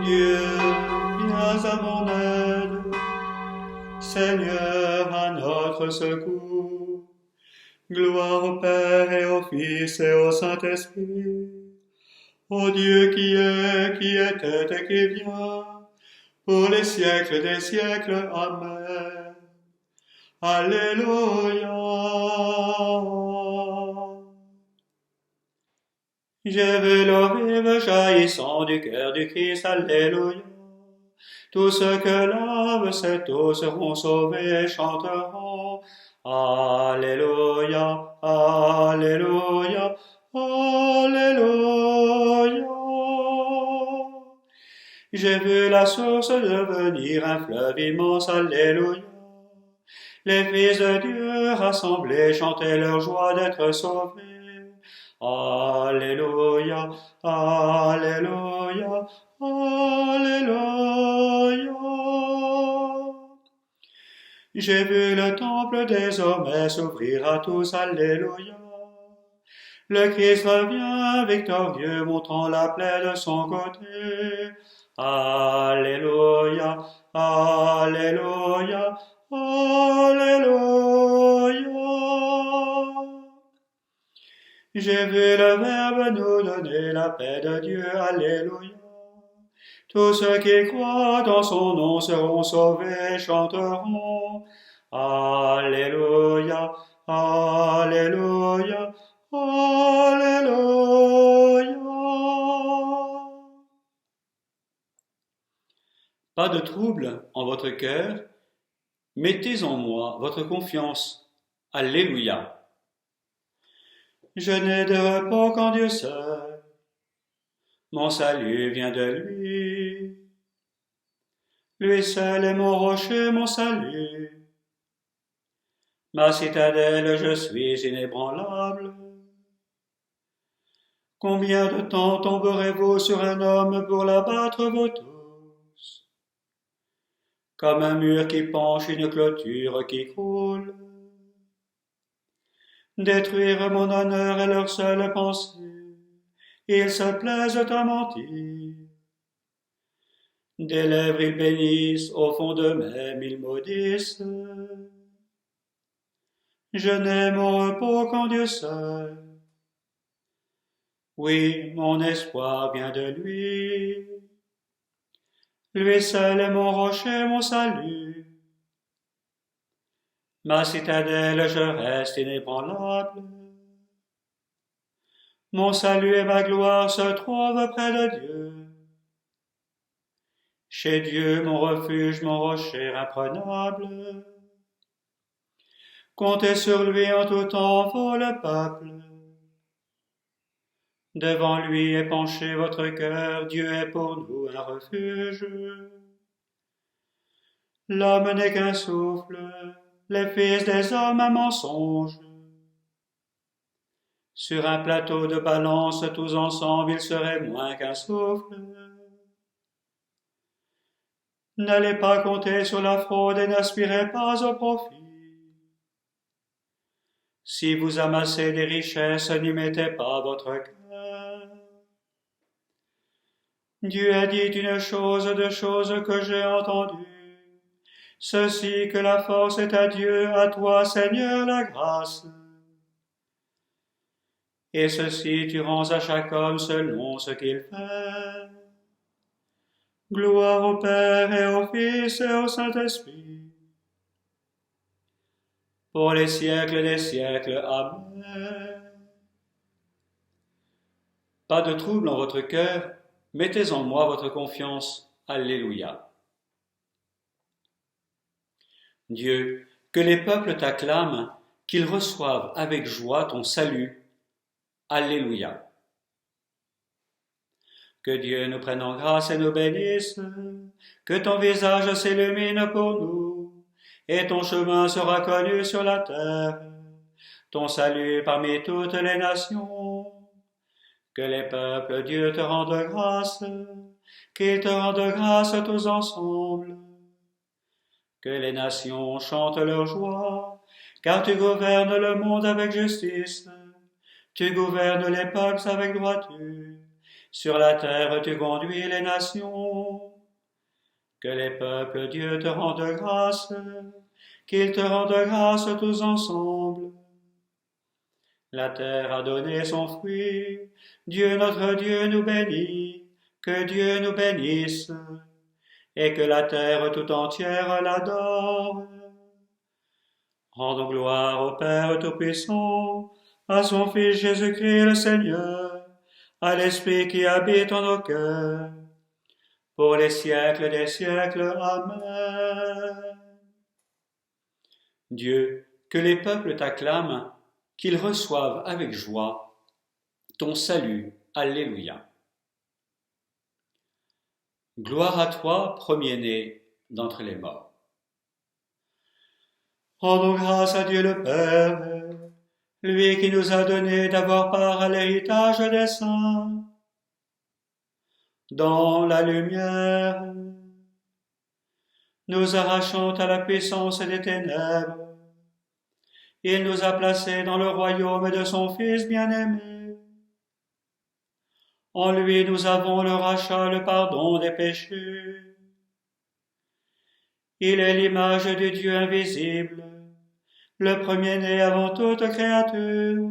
Dieu, viens à mon aide. Seigneur, à notre secours. Gloire au Père et au Fils et au Saint-Esprit. Ô Dieu qui était et qui vient, pour les siècles des siècles. Amen. Alléluia. J'ai vu l'eau vive jaillissant du cœur du Christ. Alléluia. Tous ceux que lave cette eau seront sauvés et chanteront. Alléluia, Alléluia, Alléluia. J'ai vu la source devenir un fleuve immense. Alléluia. Les fils de Dieu rassemblés chantaient leur joie d'être sauvés. Alléluia, Alléluia, Alléluia. J'ai vu le temple désormais s'ouvrir à tous. Alléluia. Le Christ revient victorieux, montrant la plaie de son côté. Alléluia, Alléluia, Alléluia. J'ai vu le Verbe nous donner la paix de Dieu. Alléluia. Tous ceux qui croient dans son nom seront sauvés et chanteront. Alléluia, Alléluia, Alléluia. Pas de trouble en votre cœur, mettez en moi votre confiance. Alléluia. Je n'ai de repos qu'en Dieu seul. Mon salut vient de lui. Lui seul est mon rocher, mon salut. Ma citadelle, je suis inébranlable. Combien de temps tomberez-vous sur un homme pour l'abattre, vous tous? Comme un mur qui penche, une clôture qui croule. Détruire mon honneur est leur seule pensée. Ils se plaisent à mentir. Des lèvres ils bénissent, au fond d'eux-mêmes ils maudissent. Je n'ai mon repos qu'en Dieu seul. Oui, mon espoir vient de lui. Lui seul est mon rocher, mon salut. Ma citadelle, je reste inébranlable. Mon salut et ma gloire se trouvent près de Dieu. Chez Dieu, mon refuge, mon rocher imprenable. Comptez sur lui en tout temps, vous le peuple. Devant lui est penché votre cœur, Dieu est pour nous un refuge. L'homme n'est qu'un souffle, les fils des hommes un mensonge. Sur un plateau de balance, tous ensemble, ils seraient moins qu'un souffle. N'allez pas compter sur la fraude et n'aspirez pas au profit. Si vous amassez des richesses, n'y mettez pas votre cœur. Dieu a dit une chose, deux choses que j'ai entendues. Ceci, que la force est à Dieu, à toi, Seigneur, la grâce. Et ceci, tu rends à chaque homme selon ce qu'il fait. Gloire au Père et au Fils et au Saint-Esprit. Pour les siècles des siècles. Amen. Pas de trouble en votre cœur, mettez en moi votre confiance. Alléluia. Dieu, que les peuples t'acclament, qu'ils reçoivent avec joie ton salut. Alléluia. Que Dieu nous prenne en grâce et nous bénisse, que ton visage s'illumine pour nous, et ton chemin sera connu sur la terre, ton salut parmi toutes les nations. Que les peuples, Dieu, te rendent grâce, qu'ils te rendent grâce tous ensemble. Que les nations chantent leur joie, car tu gouvernes le monde avec justice, tu gouvernes les peuples avec droiture. Sur la terre tu conduis les nations. Que les peuples, Dieu, te rendent grâce, qu'ils te rendent grâce tous ensemble. La terre a donné son fruit, Dieu notre Dieu nous bénit, que Dieu nous bénisse, et que la terre tout entière l'adore. Rendons gloire au Père Tout-Puissant, à son Fils Jésus-Christ le Seigneur, à l'Esprit qui habite en nos cœurs, pour les siècles des siècles. Amen. Dieu, que les peuples t'acclament, qu'ils reçoivent avec joie ton salut. Alléluia. Gloire à toi, premier-né d'entre les morts. Rendons grâce à Dieu le Père, lui qui nous a donné d'avoir part à l'héritage des saints. Dans la lumière, nous arrachons à la puissance des ténèbres. Il nous a placés dans le royaume de son Fils bien-aimé. En lui nous avons le rachat, le pardon des péchés. Il est l'image du Dieu invisible, le premier-né avant toute créature.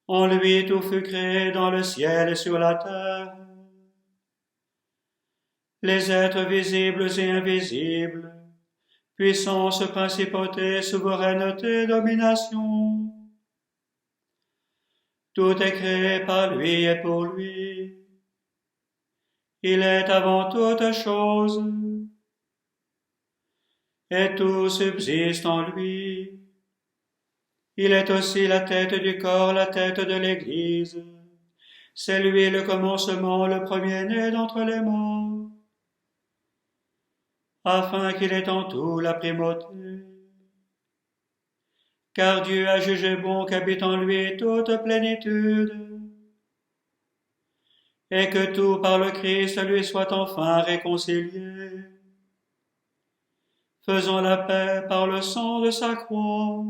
En lui tout fut créé dans le ciel et sur la terre. Les êtres visibles et invisibles, puissance, principauté, souveraineté, domination. Tout est créé par lui et pour lui. Il est avant toute chose, et tout subsiste en lui. Il est aussi la tête du corps, la tête de l'Église. C'est lui le commencement, le premier-né d'entre les morts, afin qu'il ait en tout la primauté. Car Dieu a jugé bon qu'habite en lui toute plénitude, et que tout par le Christ lui soit enfin réconcilié. Faisons la paix par le sang de sa croix.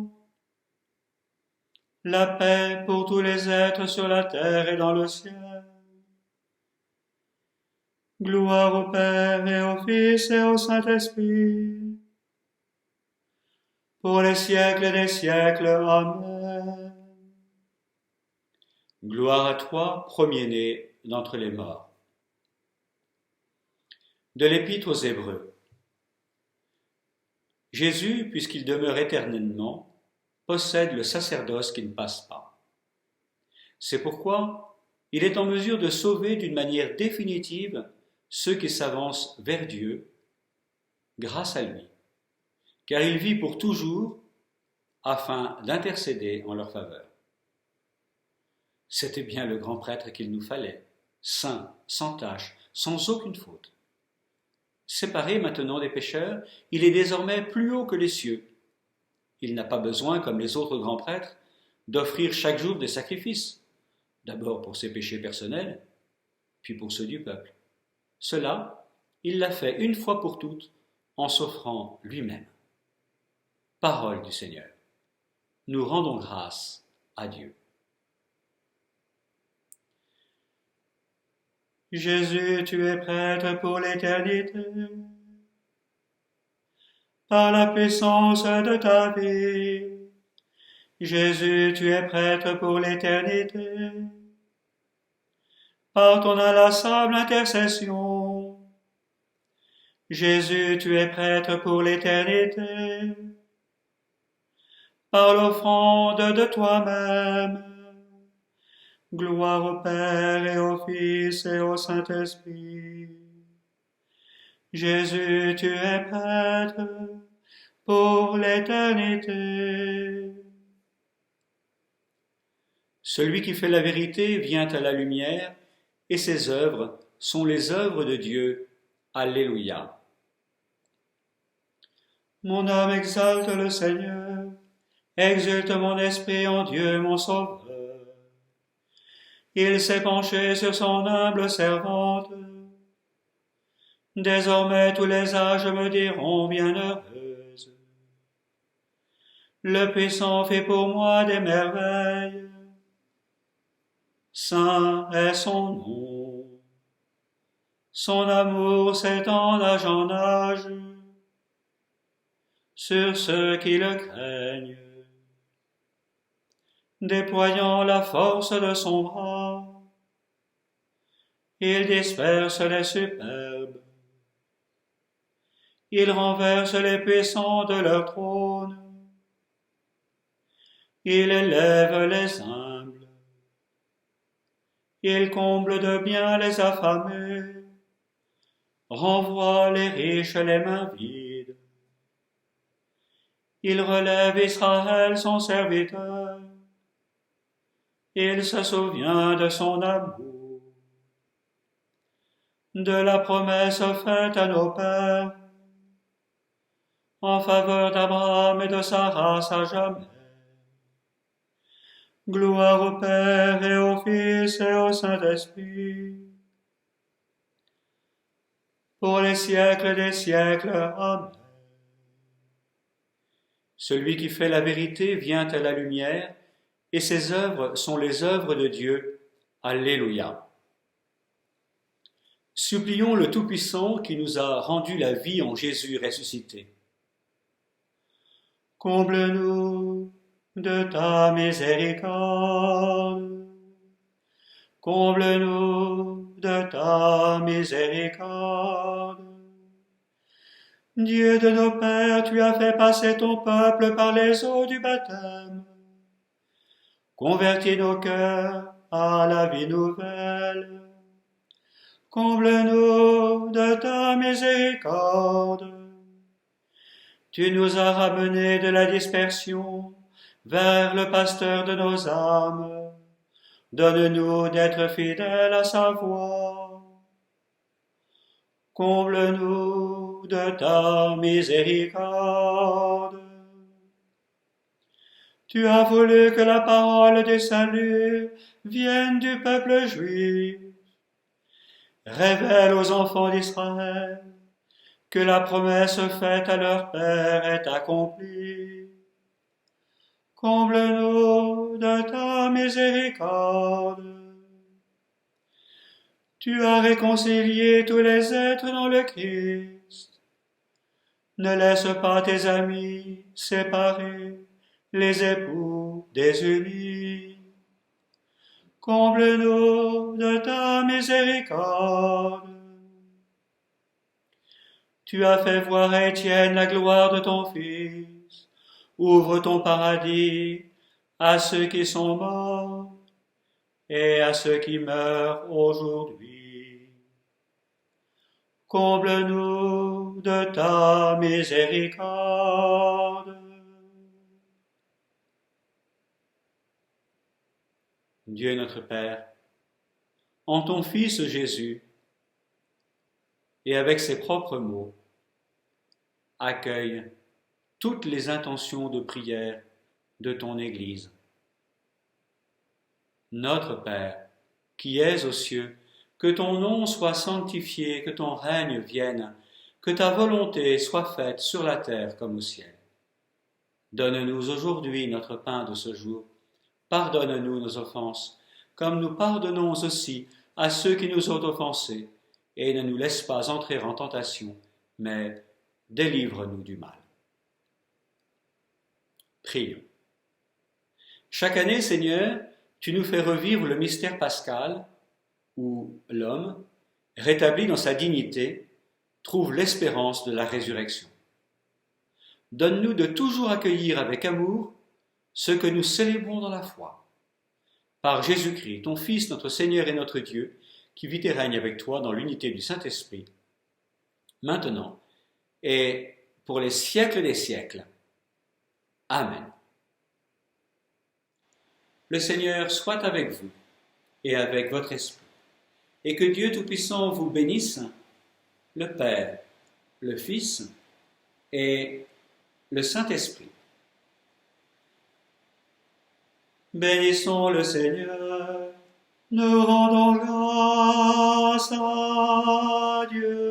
La paix pour tous les êtres sur la terre et dans le ciel. Gloire au Père et au Fils et au Saint-Esprit, pour les siècles des siècles. Amen. Gloire à toi, premier-né d'entre les morts. De l'Épître aux Hébreux. Jésus, puisqu'il demeure éternellement, possède le sacerdoce qui ne passe pas. C'est pourquoi il est en mesure de sauver d'une manière définitive ceux qui s'avancent vers Dieu grâce à lui, car il vit pour toujours afin d'intercéder en leur faveur. C'était bien le grand prêtre qu'il nous fallait, saint, sans tache, sans aucune faute. Séparé maintenant des pécheurs, il est désormais plus haut que les cieux. Il n'a pas besoin, comme les autres grands prêtres, d'offrir chaque jour des sacrifices, d'abord pour ses péchés personnels, puis pour ceux du peuple. Cela, il l'a fait une fois pour toutes, en s'offrant lui-même. Parole du Seigneur. Nous rendons grâce à Dieu. Jésus, tu es prêtre pour l'éternité. Par la puissance de ta vie, Jésus, tu es prêtre pour l'éternité. Par ton inlassable intercession, Jésus, tu es prêtre pour l'éternité. Par l'offrande de toi-même, gloire au Père et au Fils et au Saint-Esprit. Jésus, tu es prêtre pour l'éternité. Celui qui fait la vérité vient à la lumière, et ses œuvres sont les œuvres de Dieu. Alléluia. Mon âme exalte le Seigneur, exulte mon esprit en Dieu mon Sauveur. Il s'est penché sur son humble servante. Désormais tous les âges me diront bienheureuse. Le puissant fait pour moi des merveilles. Saint est son nom. Son amour s'étend d'âge en âge sur ceux qui le craignent. Déployant la force de son bras, il disperse les superbes. Il renverse les puissants de leur trône. Il élève les humbles. Il comble de bien les affamés. Renvoie les riches les mains vides. Il relève Israël son serviteur. Il se souvient de son amour, de la promesse faite à nos pères, en faveur d'Abraham et de sa race à jamais. Gloire au Père et au Fils et au Saint-Esprit, pour les siècles des siècles. Amen. Celui qui fait la vérité vient à la lumière, et ses œuvres sont les œuvres de Dieu. Alléluia. Supplions le Tout-Puissant qui nous a rendu la vie en Jésus ressuscité. Comble-nous de ta miséricorde. Comble-nous de ta miséricorde. Dieu de nos pères, tu as fait passer ton peuple par les eaux du baptême. Convertis nos cœurs à la vie nouvelle. Comble-nous de ta miséricorde. Tu nous as ramenés de la dispersion vers le pasteur de nos âmes. Donne-nous d'être fidèles à sa voix. Comble-nous de ta miséricorde. Tu as voulu que la parole du salut vienne du peuple juif. Révèle aux enfants d'Israël que la promesse faite à leur Père est accomplie. Comble-nous de ta miséricorde. Tu as réconcilié tous les êtres dans le Christ. Ne laisse pas tes amis séparés, les époux désunis. Comble-nous de ta miséricorde. Tu as fait voir à Étienne la gloire de ton Fils. Ouvre ton paradis à ceux qui sont morts et à ceux qui meurent aujourd'hui. Comble-nous de ta miséricorde. Dieu notre Père, en ton Fils Jésus, et avec ses propres mots, accueille toutes les intentions de prière de ton Église. Notre Père, qui es aux cieux, que ton nom soit sanctifié, que ton règne vienne, que ta volonté soit faite sur la terre comme au ciel. Donne-nous aujourd'hui notre pain de ce jour. Pardonne-nous nos offenses, comme nous pardonnons aussi à ceux qui nous ont offensés, et ne nous laisse pas entrer en tentation, mais délivre-nous du mal. Prions. Chaque année, Seigneur, tu nous fais revivre le mystère pascal, où l'homme, rétabli dans sa dignité, trouve l'espérance de la résurrection. Donne-nous de toujours accueillir avec amour ce que nous célébrons dans la foi. Par Jésus-Christ, ton Fils, notre Seigneur et notre Dieu, qui vit et règne avec toi dans l'unité du Saint-Esprit, maintenant et pour les siècles des siècles. Amen. Le Seigneur soit avec vous et avec votre esprit, et que Dieu Tout-Puissant vous bénisse, le Père, le Fils et le Saint-Esprit. Bénissons le Seigneur, nous rendons grâce à Dieu.